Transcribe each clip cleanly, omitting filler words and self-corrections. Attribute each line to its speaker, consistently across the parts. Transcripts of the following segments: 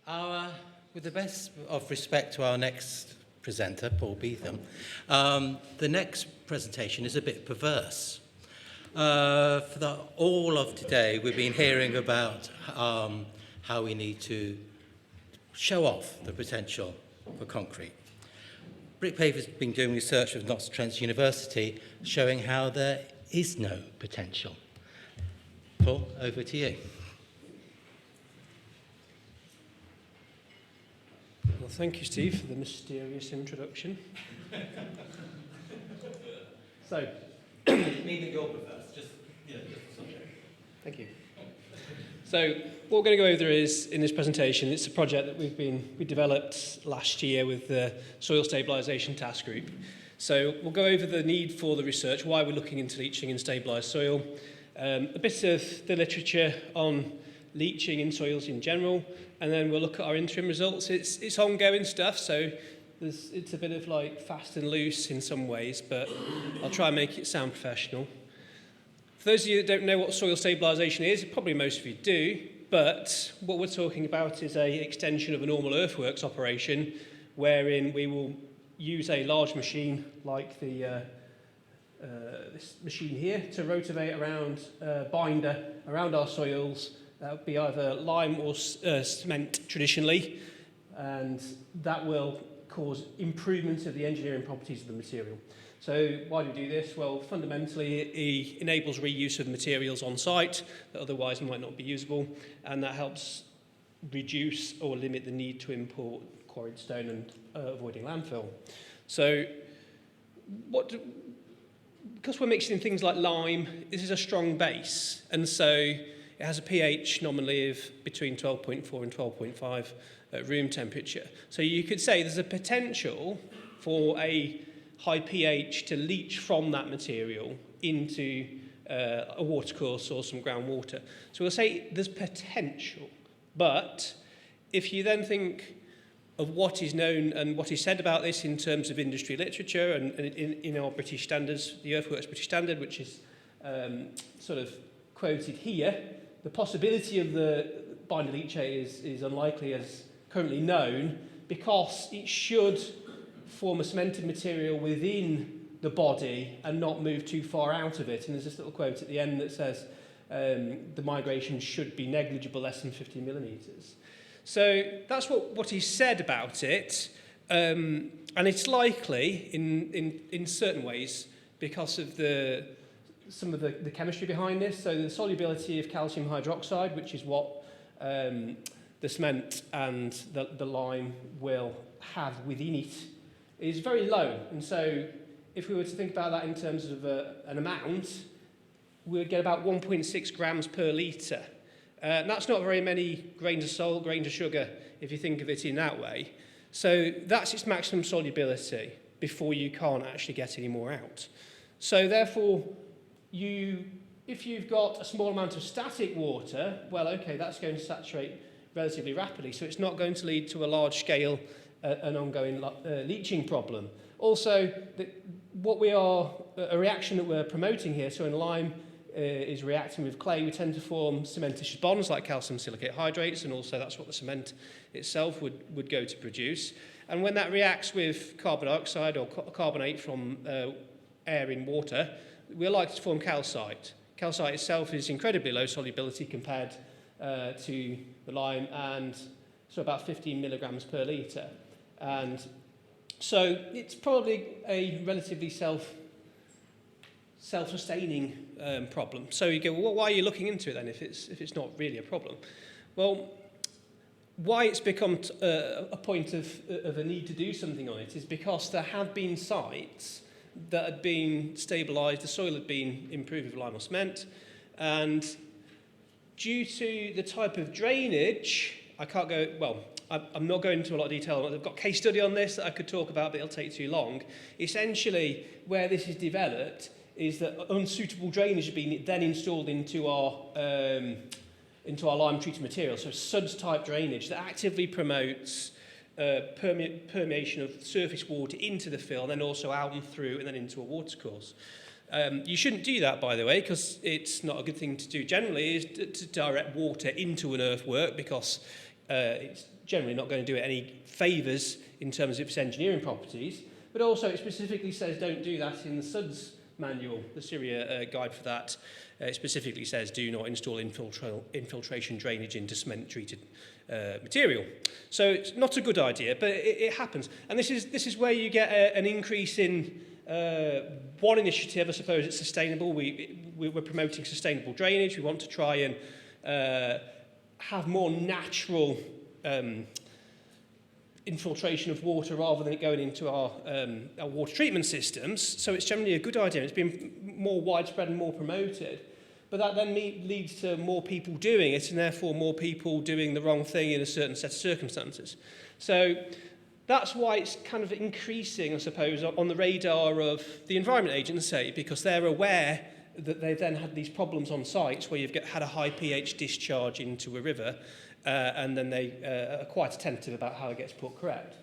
Speaker 1: With the best of respect to our next presenter, Paul Beetham, the next presentation is a bit perverse. For all of today, we've been hearing about how we need to show off the potential for concrete. BrickPave has been doing research with Notts-Trent University showing how there is no potential. Paul, over to you.
Speaker 2: Well, thank you, Steve, for the mysterious introduction. So,
Speaker 1: Meaning you're perverse, just subject.
Speaker 2: Thank you. So, what we're going to go over is, in this presentation, it's a project that we developed last year with the Soil Stabilisation Task Group. So, we'll go over the need for the research, why we're looking into leaching in stabilised soil, a bit of the literature on leaching in soils in general, and then we'll look at our interim results. It's ongoing stuff, so it's a bit of like fast and loose in some ways, but I'll try and make it sound professional. For those of you that don't know what soil stabilisation is, probably most of you do, but what we're talking about is an extension of a normal earthworks operation wherein we will use a large machine like this machine here to rotate around binder around our soils. That would be either lime or cement traditionally, and that will cause improvement of the engineering properties of the material. So why do we do this? Well, fundamentally, it enables reuse of materials on site that otherwise might not be usable, and that helps reduce or limit the need to import quarried stone and avoiding landfill. So because we're mixing things like lime, this is a strong base, and so it has a pH nominally of between 12.4 and 12.5 at room temperature. So you could say there's a potential for a high pH to leach from that material into a watercourse or some groundwater. So we'll say there's potential, but if you then think of what is known and what is said about this in terms of industry literature and in our British standards, the Earthworks British Standard, which is sort of quoted here, the possibility of the binder leachate is unlikely as currently known because it should form a cemented material within the body and not move too far out of it. And there's this little quote at the end that says the migration should be negligible, less than 50 millimetres. So that's what he said about it. And it's likely in certain ways because of some of the chemistry behind this. So the solubility of calcium hydroxide, which is what the cement and the lime will have within it, is very low. And so if we were to think about that in terms of an amount, we would get about 1.6 grams per litre. That's not very many grains of salt, grains of sugar, if you think of it in that way. So that's its maximum solubility before you can't actually get any more out. So therefore, if you've got a small amount of static water, well, okay, that's going to saturate relatively rapidly, so it's not going to lead to a large scale and ongoing leaching problem. Also, a reaction that we're promoting here, so in lime is reacting with clay, we tend to form cementitious bonds like calcium silicate hydrates, and also that's what the cement itself would go to produce. And when that reacts with carbon dioxide or carbonate from air in water, we're likely to form calcite. Calcite itself is incredibly low solubility compared to the lime, and so about 15 milligrams per litre. And so it's probably a relatively self-sustaining problem. So you go, well, why are you looking into it then if it's not really a problem? Well, why it's become a point of a need to do something on it is because there have been sites that had been stabilised, the soil had been improved with lime or cement, and due to the type of drainage, I'm not going into a lot of detail. I've got a case study on this that I could talk about, but it'll take too long. Essentially, where this is developed is that unsuitable drainage has been then installed into our lime-treated material, so suds-type drainage that actively promotes permeation of surface water into the fill, and then also out and through, and then into a watercourse. You shouldn't do that, by the way, because it's not a good thing to do generally, is to direct water into an earthwork, because it's generally not going to do it any favours in terms of its engineering properties, but also it specifically says don't do that in the SUDS manual, the Syria guide for that. It specifically says do not install infiltration drainage into cement-treated material. So it's not a good idea, but it happens. And this is where you get an increase in one initiative. I suppose it's sustainable. We're promoting sustainable drainage. We want to try and have more natural infiltration of water rather than it going into our water treatment systems. So it's generally a good idea. It's been more widespread and more promoted. But that then leads to more people doing it, and therefore more people doing the wrong thing in a certain set of circumstances. So that's why it's kind of increasing, I suppose, on the radar of the Environment Agency, because they're aware that they've then had these problems on sites where you've had a high pH discharge into a river, and then they are quite attentive about how it gets put correct.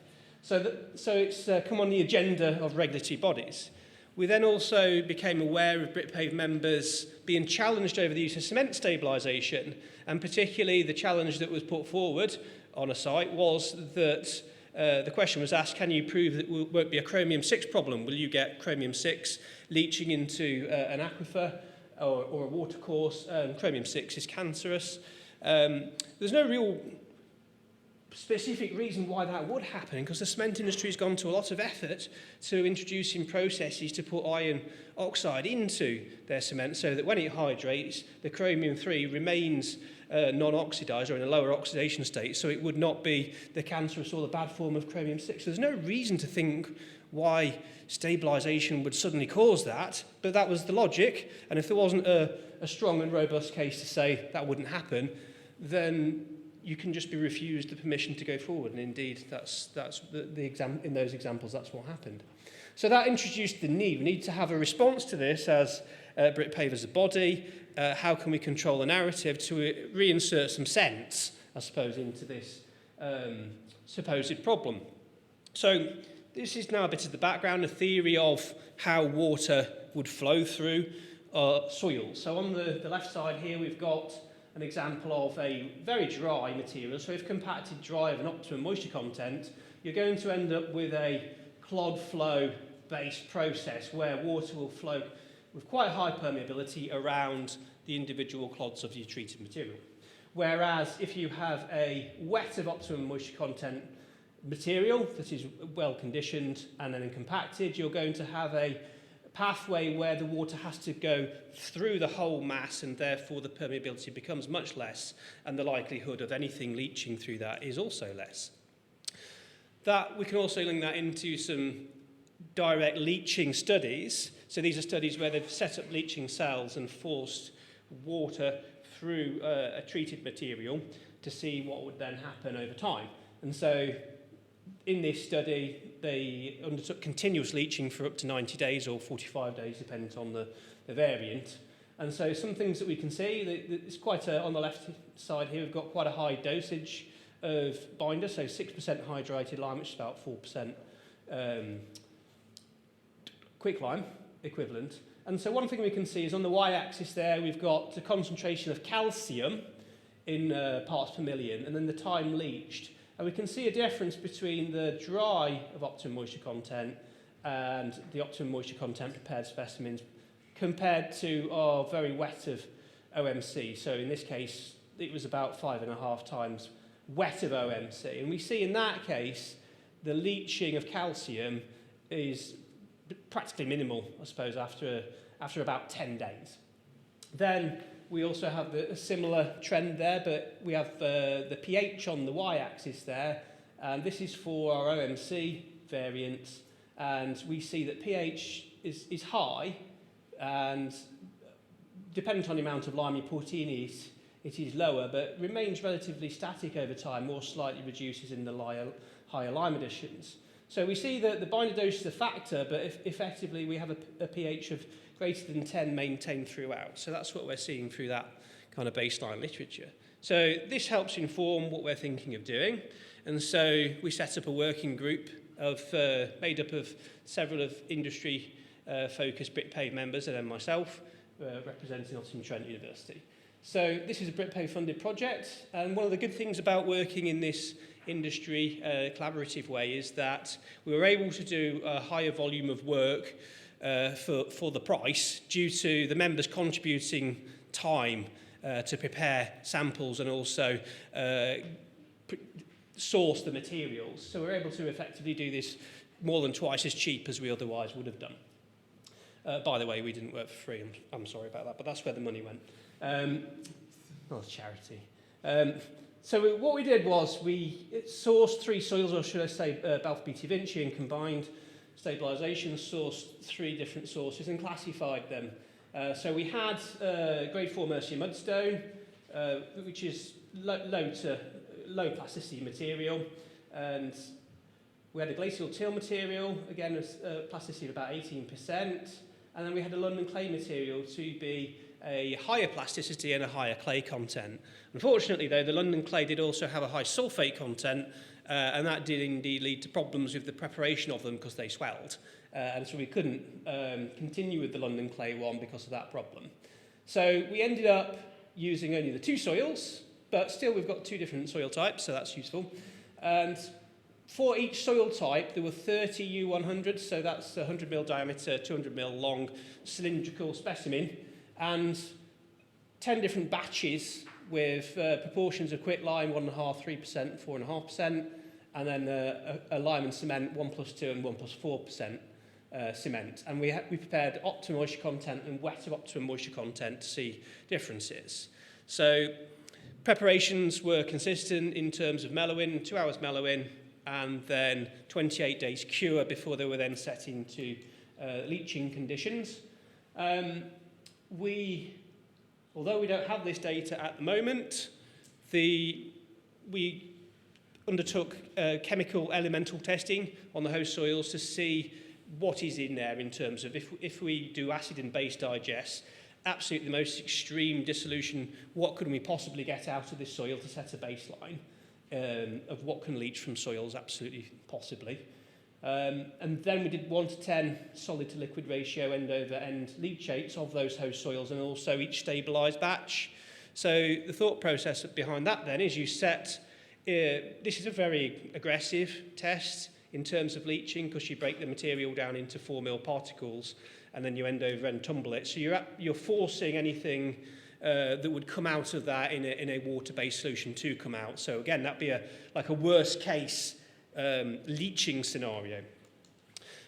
Speaker 2: So it's come on the agenda of regulatory bodies. We then also became aware of BritPave members being challenged over the use of cement stabilisation, and particularly the challenge that was put forward on a site was that the question was asked, can you prove that it won't be a chromium-6 problem? Will you get chromium-6 leaching into an aquifer or a watercourse? Chromium-6 is cancerous. There's no real specific reason why that would happen, because the cement industry has gone to a lot of effort to introducing processes to put iron oxide into their cement so that when it hydrates, the chromium-3 remains non-oxidized or in a lower oxidation state, so it would not be the cancerous or the bad form of chromium-6. So there's no reason to think why stabilisation would suddenly cause that, but that was the logic, and if there wasn't a strong and robust case to say that wouldn't happen, then you can just be refused the permission to go forward, and indeed that's in those examples that's what happened. So that introduced the need. We need to have a response to this as BritPave as a body. How can we control the narrative to reinsert some sense, I suppose, into this supposed problem? So this is now a bit of the background, a theory of how water would flow through soil. So on the left side here we've got an example of a very dry material. So if compacted dry of an optimum moisture content, you're going to end up with a clod flow based process where water will flow with quite high permeability around the individual clods of your treated material. Whereas if you have a wet of optimum moisture content material that is well conditioned and then compacted, you're going to have a pathway where the water has to go through the whole mass, and therefore the permeability becomes much less, and the likelihood of anything leaching through that is also less. That we can also link that into some direct leaching studies. So these are studies where they've set up leaching cells and forced water through a treated material to see what would then happen over time. And so in this study, they undertook continuous leaching for up to 90 days or 45 days, depending on the variant. And so some things that we can see, it's quite on the left side here, we've got quite a high dosage of binder, so 6% hydrated lime, which is about 4% quicklime equivalent. And so one thing we can see is on the y-axis there, we've got the concentration of calcium in parts per million, and then the time leached. And we can see a difference between the dry of optimum moisture content and the optimum moisture content prepared specimens compared to our very wet of OMC. So in this case, it was about 5.5 times wet of OMC. And we see in that case, the leaching of calcium is practically minimal, I suppose, after about 10 days. Then we also have a similar trend there, but we have the pH on the y-axis there, and this is for our OMC variants, and we see that pH is high, and dependent on the amount of lime you put in it is lower, but remains relatively static over time, or slightly reduces in the higher lime additions. So we see that the binder dose is a factor, but effectively we have a pH of greater than 10 maintained throughout. So that's what we're seeing through that kind of baseline literature. So this helps inform what we're thinking of doing. And so we set up a working group made up of several of industry focused BritPave members and then myself, representing Nottingham Trent University. So this is a BritPay funded project, and one of the good things about working in this industry collaborative way is that we were able to do a higher volume of work for the price due to the members contributing time to prepare samples and also source the materials. So we're able to effectively do this more than twice as cheap as we otherwise would have done. By the way, we didn't work for free. I'm sorry about that, but that's where the money went. Not a charity. So what we did was we sourced 3 soils, or should I say Balfour Beatty Vinci, and combined stabilisation, sourced 3 different sources and classified them. So we had grade 4 Mercia mudstone, which is low plasticity material, and we had a glacial till material, again a plasticity of about 18%, and then we had a London clay material to be a higher plasticity and a higher clay content. Unfortunately though, the London clay did also have a high sulphate content, and that did indeed lead to problems with the preparation of them because they swelled. And so we couldn't continue with the London clay one because of that problem. So we ended up using only the 2 soils, but still we've got 2 different soil types, so that's useful. And for each soil type, there were 30 U100s, so that's 100mm diameter, 200mm long cylindrical specimen, and 10 different batches with proportions of quicklime, 1.5%, 3%, 4.5%, and then a lime and cement, 1+2 and 1+4% cement. And we prepared optimum moisture content and wetter optimum moisture content to see differences. So preparations were consistent in terms of mellowing, 2 hours mellowing, and then 28 days cure before they were then set into leaching conditions. Although we don't have this data at the moment, we undertook chemical elemental testing on the host soils to see what is in there in terms of if we do acid and base digests, absolutely the most extreme dissolution, what could we possibly get out of this soil to set a baseline of what can leach from soils, absolutely possibly. And then we did 1:10 solid to liquid ratio end over end leachates of those host soils and also each stabilised batch. So the thought process behind that then is you set, this is a very aggressive test in terms of leaching because you break the material down into 4mm particles and then you end over and tumble it. So you're forcing anything that would come out of that in a water-based solution to come out. So again, that'd be like a worst case leaching scenario.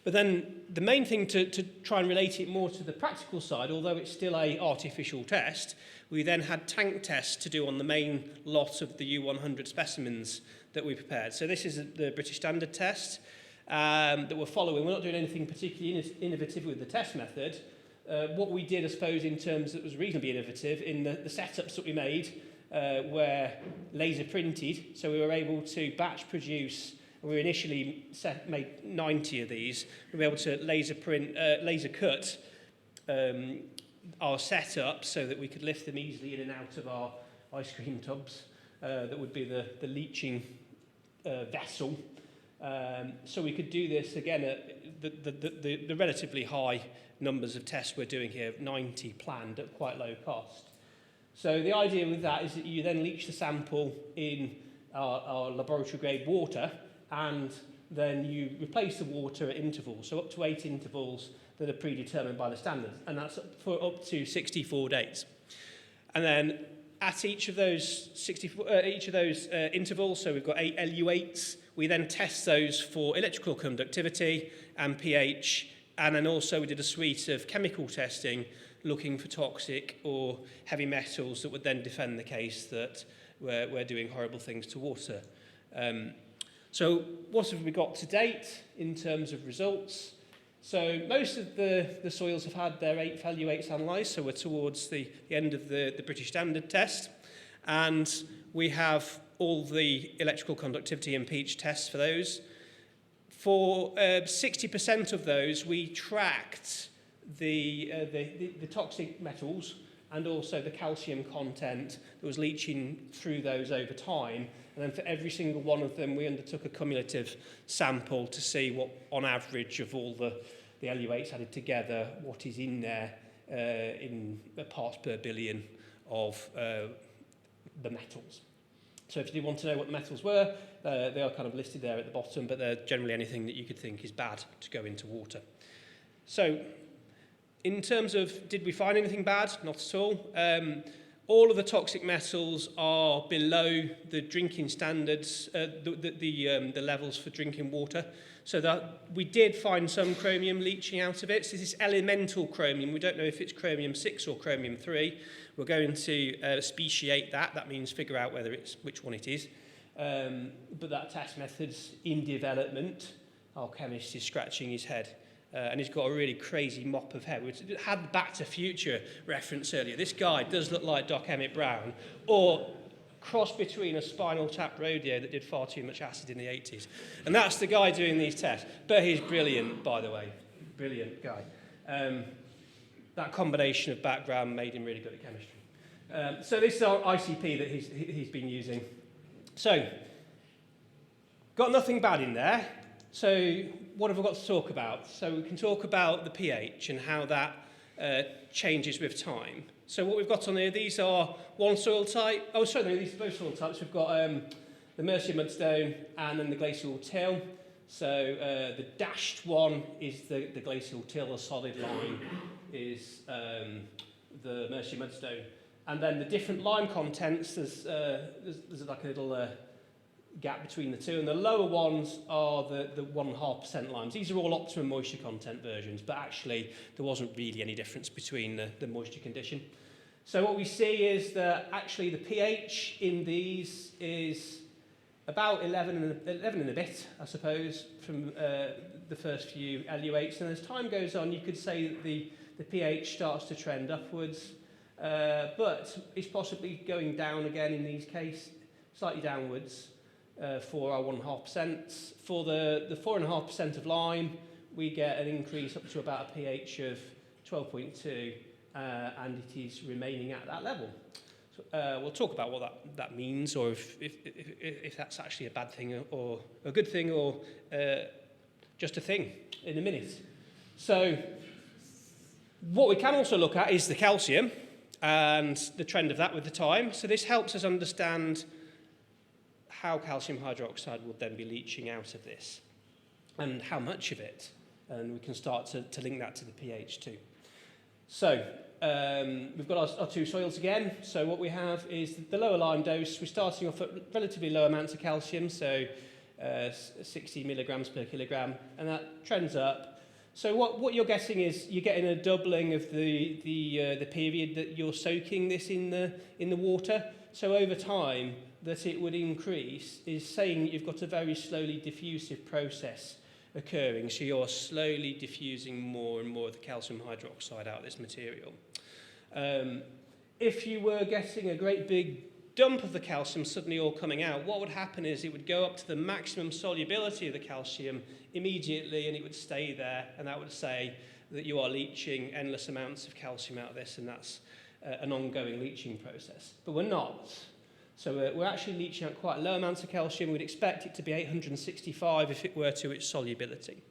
Speaker 2: But then the main thing to try and relate it more to the practical side, although it's still an artificial test, we then had tank tests to do on the main lot of the U100 specimens that we prepared. So this is the British Standard test that we're following. We're not doing anything particularly innovative with the test method. What we did, I suppose, in terms that was reasonably innovative in the setups that we made were laser printed. So we were able to batch produce. We initially made 90 of these. We were able to laser cut our setup so that we could lift them easily in and out of our ice cream tubs. That would be the leaching vessel. So we could do this again at the relatively high numbers of tests we're doing here, 90 planned at quite low cost. So the idea with that is that you then leach the sample in our laboratory grade water, and then you replace the water at intervals, so up to 8 intervals that are predetermined by the standards, and that's for up to 64 days. And then at each of those intervals, so we've got 8 LU8s, we then test those for electrical conductivity and pH, and then also we did a suite of chemical testing looking for toxic or heavy metals that would then defend the case that we're doing horrible things to water. So what have we got to date in terms of results? So most of the soils have had their 8 LU8s analysed, so we're towards the end of the British Standard test. And we have all the electrical conductivity and pH tests for those. For 60% of those, we tracked the toxic metals and also the calcium content that was leaching through those over time. And then for every single one of them, we undertook a cumulative sample to see what, on average, of all the LU8s added together, what is in there in parts per billion of the metals. So if you want to know what the metals were, they are kind of listed there at the bottom, but they're generally anything that you could think is bad to go into water. So in terms of, did we find anything bad? Not at all. All of the toxic metals are below the drinking standards, the levels for drinking water. So that we did find some chromium leaching out of it. So this is elemental chromium. We don't know if it's chromium 6 or chromium 3. We're going to speciate that. That means figure out which one it is. But that test method's in development. Our chemist is scratching his head. And he's got a really crazy mop of hair. We had the Back to Future reference earlier. This guy does look like Doc Emmett Brown, or cross between a Spinal Tap rodeo that did far too much acid in the 80s. And that's the guy doing these tests. But he's brilliant, by the way. Brilliant guy. That combination of background made him really good at chemistry. So this is our ICP that he's been using. So, got nothing bad in there. So what have we got to talk about? So we can talk about the pH and how that changes with time. So what we've got on here, these are one soil type. Oh, sorry, no, these are both soil types. We've got the Mercia mudstone and then the glacial till. So the dashed one is the glacial till, the solid line is the Mercia mudstone. And then the different lime contents, there's like a little gap between the two, and the lower ones are the 1.5% limes. These are all optimum moisture content versions, but actually there wasn't really any difference between the moisture condition. So what we see is that actually the pH in these is about 11 and a bit, I suppose, from the first few LU8s, and as time goes on you could say that the pH starts to trend upwards, but it's possibly going down again in these cases, slightly downwards. For our 1.5%. For the 4.5% of lime, we get an increase up to about a pH of 12.2, and it is remaining at that level. So, we'll talk about what that means, or if that's actually a bad thing or a good thing, or just a thing in a minute. So what we can also look at is the calcium and the trend of that with the time. So this helps us understand how calcium hydroxide will then be leaching out of this, and how much of it, and we can start to link that to the pH too. So we've got our two soils again. So what we have is the lower lime dose. We're starting off at relatively low amounts of calcium, so 60 milligrams per kilogram, and that trends up. So what you're getting is you're getting a doubling of the period that you're soaking this in the water. So over time, that it would increase is saying you've got a very slowly diffusive process occurring, so you're slowly diffusing more and more of the calcium hydroxide out of this material. If you were getting a great big dump of the calcium suddenly all coming out, what would happen is it would go up to the maximum solubility of the calcium immediately, and it would stay there, and that would say that you are leaching endless amounts of calcium out of this, and that's an ongoing leaching process. But we're not. So we're actually leaching out quite low amounts of calcium. We'd expect it to be 865 if it were to its solubility.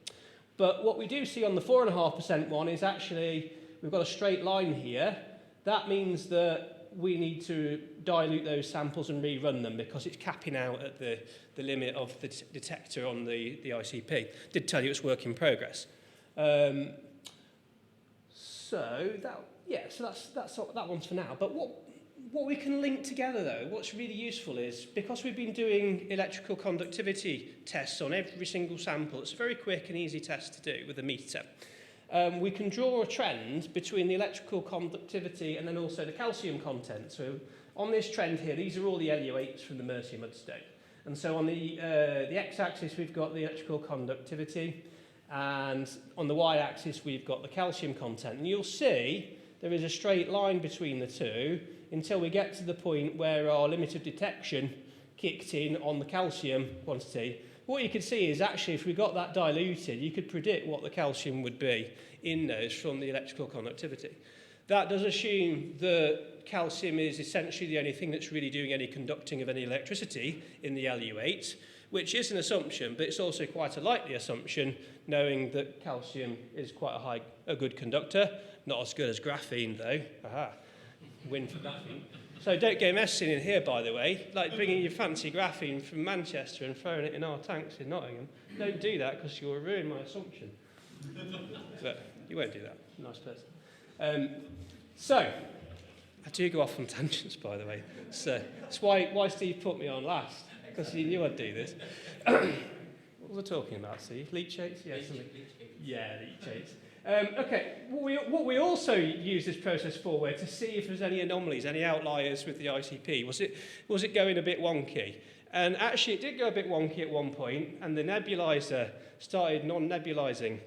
Speaker 2: But what we do see on the 4.5% one is actually we've got a straight line here. That means that we need to dilute those samples and rerun them because it's capping out at the limit of the detector on the ICP. Did tell you it's work in progress. So that one's for now. But what we can link together, though, what's really useful is, because we've been doing electrical conductivity tests on every single sample, it's a very quick and easy test to do with a meter. We can draw a trend between the electrical conductivity and then also the calcium content. So on this trend here, these are all the LU8s from the Mercia mudstone. And so on the x-axis, we've got the electrical conductivity, and on the y-axis, we've got the calcium content. And you'll see there is a straight line between the two until we get to the point where our limit of detection kicked in on the calcium quantity. What you could see is actually if we got that diluted, you could predict what the calcium would be in those from the electrical conductivity. That does assume that calcium is essentially the only thing that's really doing any conducting of any electricity in the LU8, which is an assumption, but it's also quite a likely assumption, knowing that calcium is quite a good conductor. Not as good as graphene, though. Aha. win for graphene. So don't go messing in here, by the way, like bringing your fancy graphene from Manchester and throwing it in our tanks in Nottingham. Don't do that because you'll ruin my assumption. But you won't do that. Nice person. So, I do go off on tangents, by the way. So that's why Steve put me on last, because he knew I'd do this. What was I talking about, Steve? Leachates? Yeah, leachates. Okay, what we also use this process for were to see if there's any anomalies, any outliers with the ICP. Was it going a bit wonky? And actually, it did go a bit wonky at one point, and the nebulizer started non-nebulizing.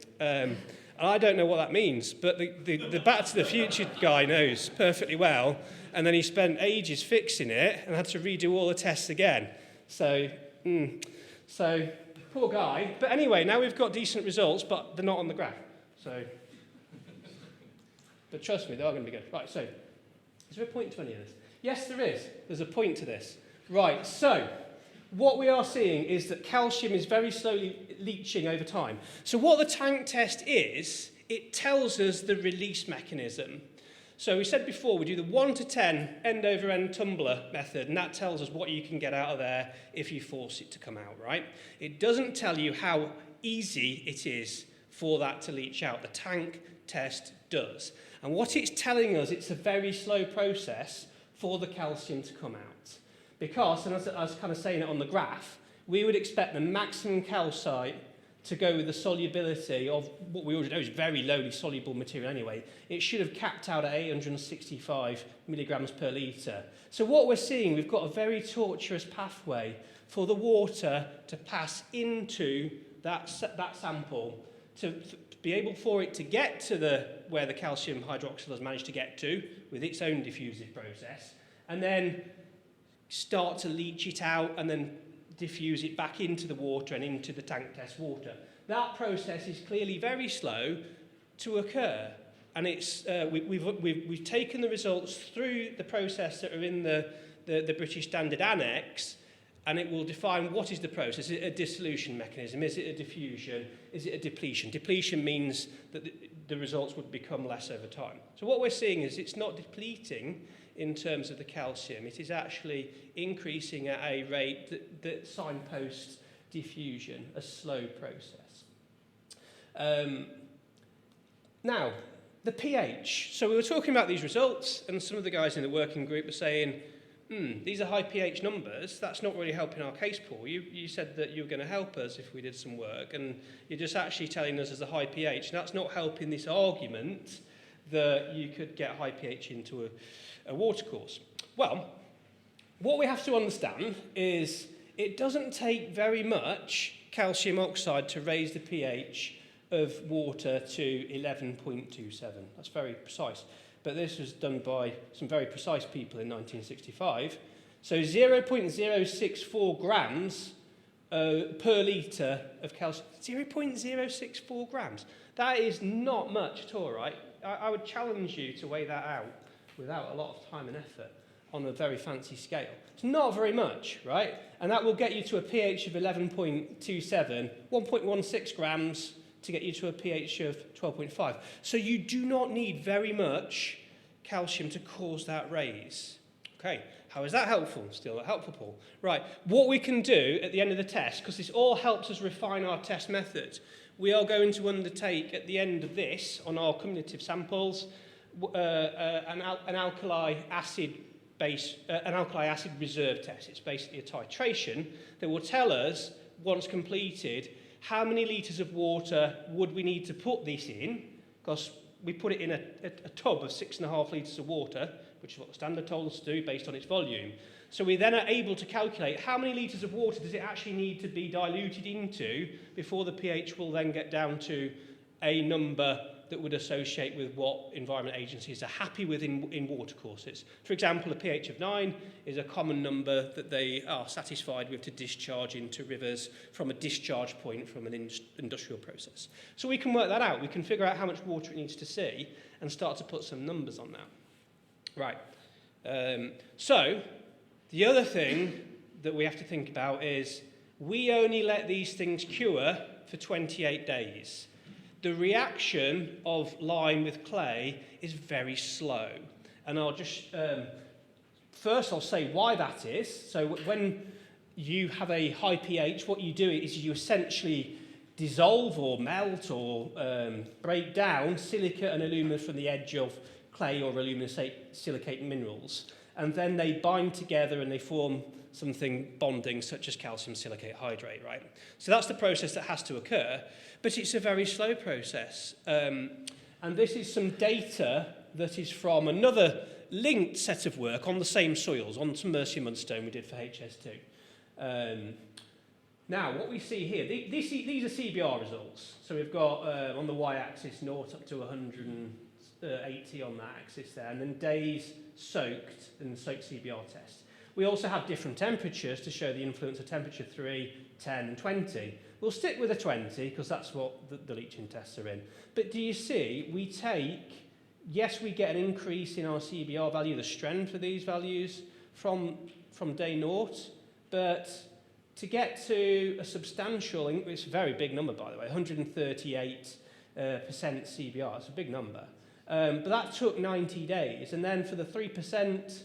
Speaker 2: And I don't know what that means, but the Back to the Future guy knows perfectly well, and then he spent ages fixing it and had to redo all the tests again. So poor guy. But anyway, now we've got decent results, but they're not on the graph. So, but trust me, they are going to be good. Right, so, is there a point to any of this? Yes, there is. There's a point to this. Right, so, what we are seeing is that calcium is very slowly leaching over time. So what the tank test is, it tells us the release mechanism. So we said before, we do the 1 to 10 end-over-end tumbler method, and that tells us what you can get out of there if you force it to come out, right? It doesn't tell you how easy it is for that to leach out. The tank test does. And what it's telling us, it's a very slow process for the calcium to come out. Because, and as I was kind of saying it on the graph, we would expect the maximum calcite to go with the solubility of what we already know is very lowly soluble material anyway. It should have capped out at 865 milligrams per litre. So what we're seeing, we've got a very tortuous pathway for the water to pass into that sample, to be able for it to get to where the calcium hydroxyl has managed to get to with its own diffusive process, and then start to leach it out and then diffuse it back into the water and into the tank test water. That process is clearly very slow to occur, and it's we've taken the results through the process that are in the British Standard Annex, and it will define what is the process. Is it a dissolution mechanism? Is it a diffusion? Is it a depletion? Depletion means that the results would become less over time. So what we're seeing is it's not depleting in terms of the calcium. It is actually increasing at a rate that signposts diffusion, a slow process. Now, the pH. So we were talking about these results, and some of the guys in the working group were saying, these are high pH numbers. That's not really helping our case, Paul. You said that you were going to help us if we did some work, and you're just actually telling us there's a high pH, and that's not helping this argument that you could get high pH into a watercourse. Well, what we have to understand is it doesn't take very much calcium oxide to raise the pH of water to 11.27. That's very precise. But this was done by some very precise people in 1965. So 0.064 grams per litre of calcium. 0.064 grams. That is not much at all, right? I would challenge you to weigh that out without a lot of time and effort on a very fancy scale. It's not very much, right? And that will get you to a pH of 11.27, 1.16 grams to get you to a pH of 12.5. So you do not need very much calcium to cause that raise. Okay, how is that helpful? Still helpful, Paul. Right, what we can do at the end of the test, because this all helps us refine our test method, we are going to undertake at the end of this, on our cumulative samples, an alkali acid reserve test. It's basically a titration that will tell us, once completed, how many litres of water would we need to put this in, because we put it in a tub of 6.5 litres of water, which is what the standard told us to do based on its volume. So we then are able to calculate how many litres of water does it actually need to be diluted into before the pH will then get down to a number that would associate with what environment agencies are happy with in watercourses. For example, a pH of 9 is a common number that they are satisfied with to discharge into rivers from a discharge point from an industrial process. So we can work that out. We can figure out how much water it needs to see and start to put some numbers on that. Right. So the other thing that we have to think about is we only let these things cure for 28 days. The reaction of lime with clay is very slow. And I'll just, first I'll say why that is. So when you have a high pH, what you do is you essentially dissolve or melt or break down silica and alumina from the edge of clay or alumina-silicate minerals. And then they bind together and they form something bonding, such as calcium silicate hydrate, right? So that's the process that has to occur, but it's a very slow process. And this is some data that is from another linked set of work on the same soils, on some Mercia mudstone we did for HS2. Now, what we see here, these are CBR results. So we've got on the y-axis 0 up to 180 on that axis there, and then days soaked and soaked CBR test. We also have different temperatures to show the influence of temperature 3, 10 and 20. We'll stick with the 20 because that's what the leaching tests are in. But do you see, we take, yes, we get an increase in our CBR value, the strength of these values from day 0, but to get to a substantial, it's a very big number by the way, 138% CBR, it's a big number. But that took 90 days, and then for the 3%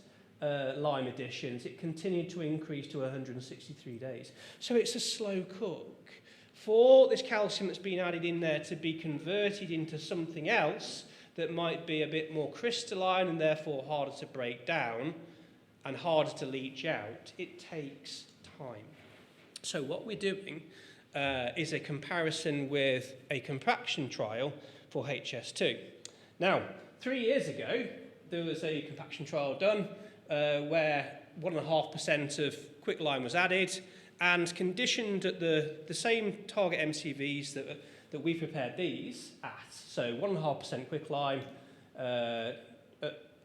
Speaker 2: lime additions, it continued to increase to 163 days. So it's a slow cook. For this calcium that's been added in there to be converted into something else that might be a bit more crystalline and therefore harder to break down and harder to leach out, it takes time. So what we're doing is a comparison with a compaction trial for HS2. Now, 3 years ago, there was a compaction trial done where 1.5% of quicklime was added and conditioned at the same target MCVs that we prepared these at. So 1.5% quicklime, an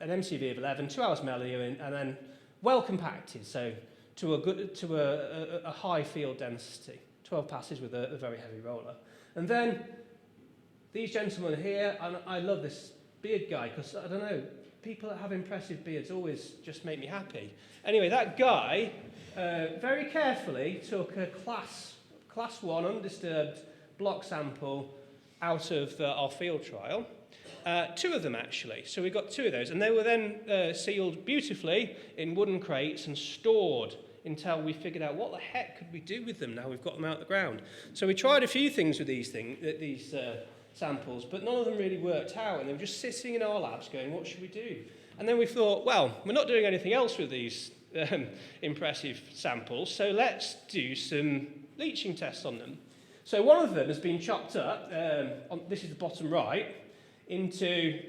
Speaker 2: MCV of 11, 2 hours mellier, and then well compacted, so to a high field density, 12 passes with a very heavy roller. And then these gentlemen here, and I love this beard guy because, I don't know, people that have impressive beards always just make me happy. Anyway, that guy very carefully took a class 1 undisturbed block sample out of our field trial. 2 of them actually, so we got 2 of those, and they were then sealed beautifully in wooden crates and stored until we figured out what the heck could we do with them now we've got them out of the ground. So we tried a few things with these samples, but none of them really worked out, and they were just sitting in our labs going, what should we do? And then we thought, well, we're not doing anything else with these impressive samples, so let's do some leaching tests on them. So one of them has been chopped up, this is the bottom right, into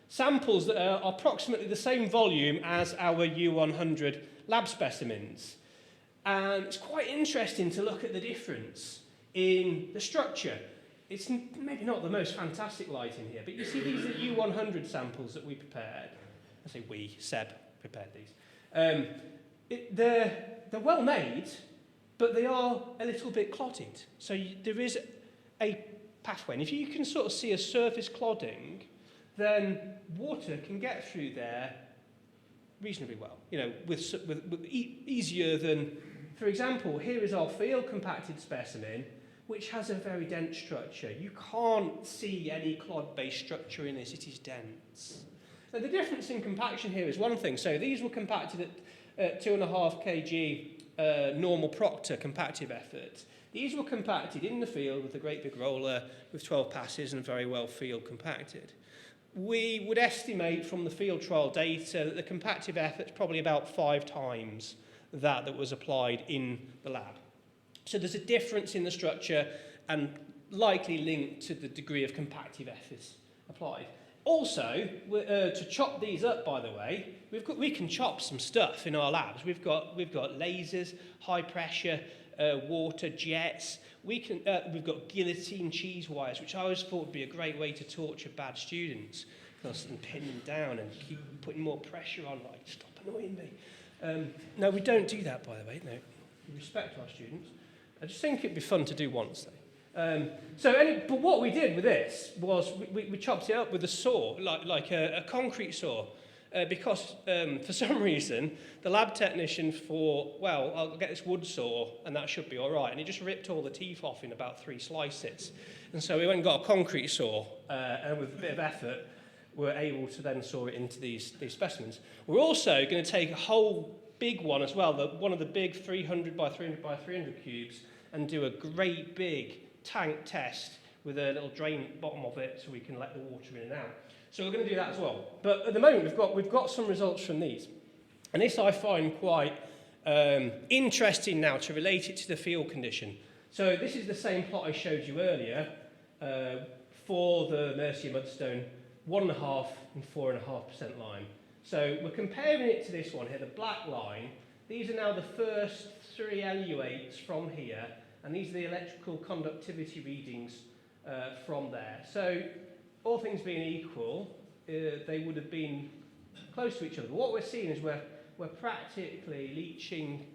Speaker 2: samples that are approximately the same volume as our U100 lab specimens. And it's quite interesting to look at the difference in the structure. It's maybe not the most fantastic lighting here, but you see these are U100 samples that we prepared. I say we, Seb prepared these. They're well made, but they are a little bit clotted. So there is a pathway. And if you can sort of see a surface clodding, then water can get through there reasonably well, you know, easier than, for example, here is our field compacted specimen, which has a very dense structure. You can't see any clod-based structure in this, it is dense. Now the difference in compaction here is one thing. So these were compacted at 2.5 kg normal Proctor compactive effort. These were compacted in the field with a great big roller with 12 passes and very well field compacted. We would estimate from the field trial data that the compactive effort is probably about 5 times that was applied in the lab. So there's a difference in the structure and likely linked to the degree of compactive efforts applied. Also, to chop these up, by the way, we can chop some stuff in our labs. We've got lasers, high pressure, water jets. We've got guillotine cheese wires, which I always thought would be a great way to torture bad students, and pin them down and keep putting more pressure on, like, stop annoying me. No, we don't do that, by the way. No, we respect our students. I just think it'd be fun to do once, though. But what we did with this was we chopped it up with a saw, like a concrete saw, because for some reason the lab technician thought, well, I'll get this wood saw and that should be all right, and he just ripped all the teeth off in about 3 slices. And so we went and got a concrete saw, and with a bit of effort, we're able to then saw it into these specimens. We're also going to take a whole big one as well, one of the big 300 by 300 by 300 cubes, and do a great big tank test with a little drain at the bottom of it so we can let the water in and out. So we're going to do that as well. But at the moment, we've got some results from these. And this I find quite interesting now to relate it to the field condition. So this is the same plot I showed you earlier for the Mercia mudstone, 1.5 and 4.5% lime. So we're comparing it to this one here, the black line. These are now the first 3 LU8s from here, and these are the electrical conductivity readings from there. So all things being equal, they would have been close to each other. But what we're seeing is we're practically leaching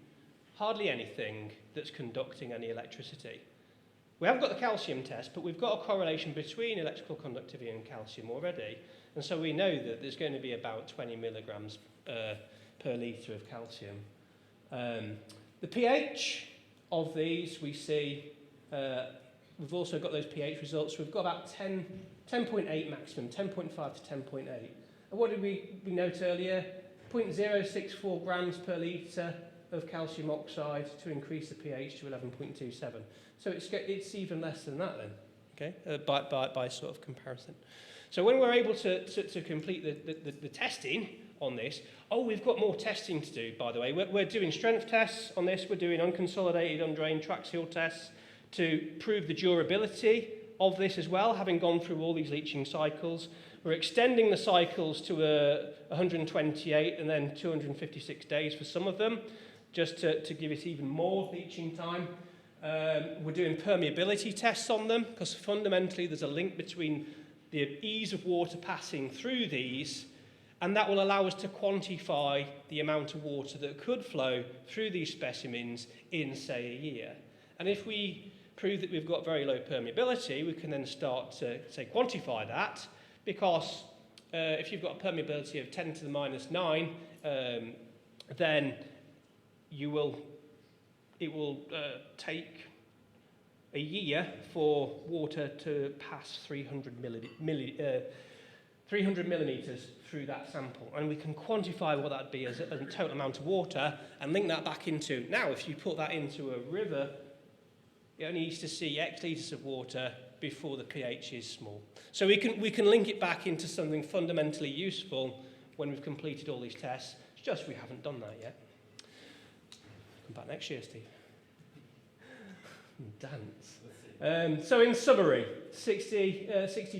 Speaker 2: hardly anything that's conducting any electricity. We haven't got the calcium test, but we've got a correlation between electrical conductivity and calcium already. And so we know that there's going to be about 20 milligrams per litre of calcium. The pH of these, we see, we've also got those pH results. We've got about 10.8 maximum, 10.5 to 10.8. And what did we note earlier? 0.064 grams per litre of calcium oxide to increase the pH to 11.27. So it's even less than that then, okay, by sort of comparison. So when we're able to complete the testing on this, we've got more testing to do, by the way. We're doing strength tests on this. We're doing unconsolidated, undrained track seal tests to prove the durability of this as well, having gone through all these leaching cycles. We're extending the cycles to 128 and then 256 days for some of them, just to give it even more leaching time. We're doing permeability tests on them, because fundamentally there's a link between the ease of water passing through these, and that will allow us to quantify the amount of water that could flow through these specimens in, say, a year. And if we prove that we've got very low permeability, we can then start to, say, quantify that, because if you've got a permeability of 10 to the minus 9, then it will take a year for water to pass 300 millimetres through that sample. And we can quantify what that would be as a total amount of water and link that back into, now if you put that into a river, it only needs to see X litres of water before the pH is small. So we can link it back into something fundamentally useful when we've completed all these tests. It's just we haven't done that yet. Come back next year, Steve. Dance. So in summary, 60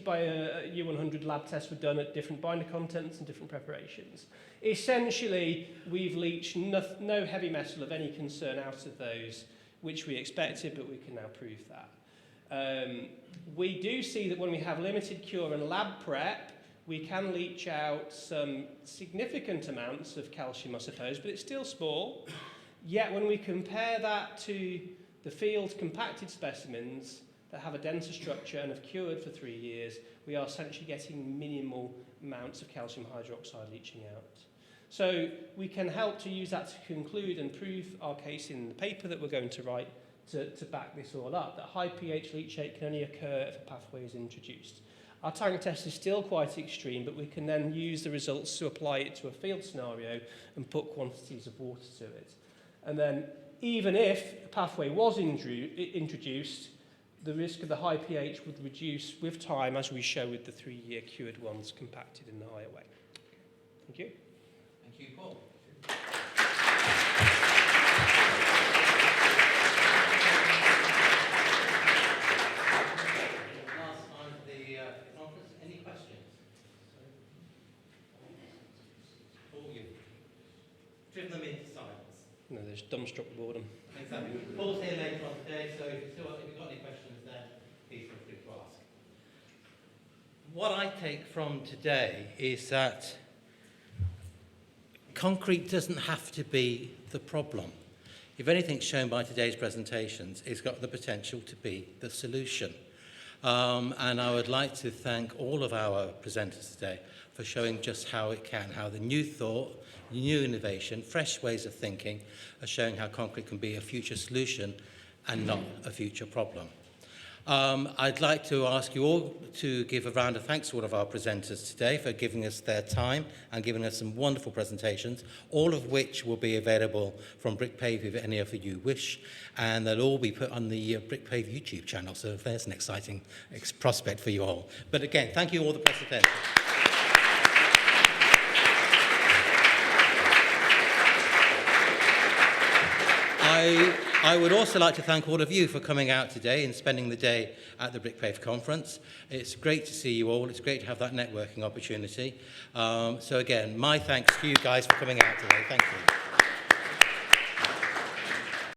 Speaker 2: by U100 lab tests were done at different binder contents and different preparations. Essentially, we've leached no heavy metal of any concern out of those, which we expected, but we can now prove that. We do see that when we have limited cure and lab prep, we can leach out some significant amounts of calcium, I suppose, but it's still small. Yet when we compare that to the field compacted specimens that have a denser structure and have cured for 3 years, we are essentially getting minimal amounts of calcium hydroxide leaching out. So we can help to use that to conclude and prove our case in the paper that we're going to write to back this all up, that high pH leachate can only occur if a pathway is introduced. Our tank test is still quite extreme, but we can then use the results to apply it to a field scenario and put quantities of water to it. And then even if a pathway was introduced, the risk of the high pH would reduce with time, as we show with the 3-year cured ones compacted in the higher way. Thank you.
Speaker 1: Thank you, Paul. Last time for the conference, any questions? All you. Driven them into silence.
Speaker 2: No, there's dumbstruck boredom.
Speaker 1: Exactly. Paul's here later on today, so if you've got any questions then, please feel free to ask. What I take from today is that concrete doesn't have to be the problem. If anything's shown by today's presentations, it's got the potential to be the solution. And I would like to thank all of our presenters today for showing just how it can, how the new thought, new innovation, fresh ways of thinking are showing how concrete can be a future solution and not a future problem. I'd like to ask you all to give a round of thanks to all of our presenters today for giving us their time and giving us some wonderful presentations, all of which will be available from BrickPave if any of you wish, and they'll all be put on the BrickPave YouTube channel, so there's an exciting prospect for you all. But again, thank you all the presenters. I would also like to thank all of you for coming out today and spending the day at the BrickPave conference. It's great to see you all. It's great to have that networking opportunity. So again, my thanks to you guys for coming out today. Thank you.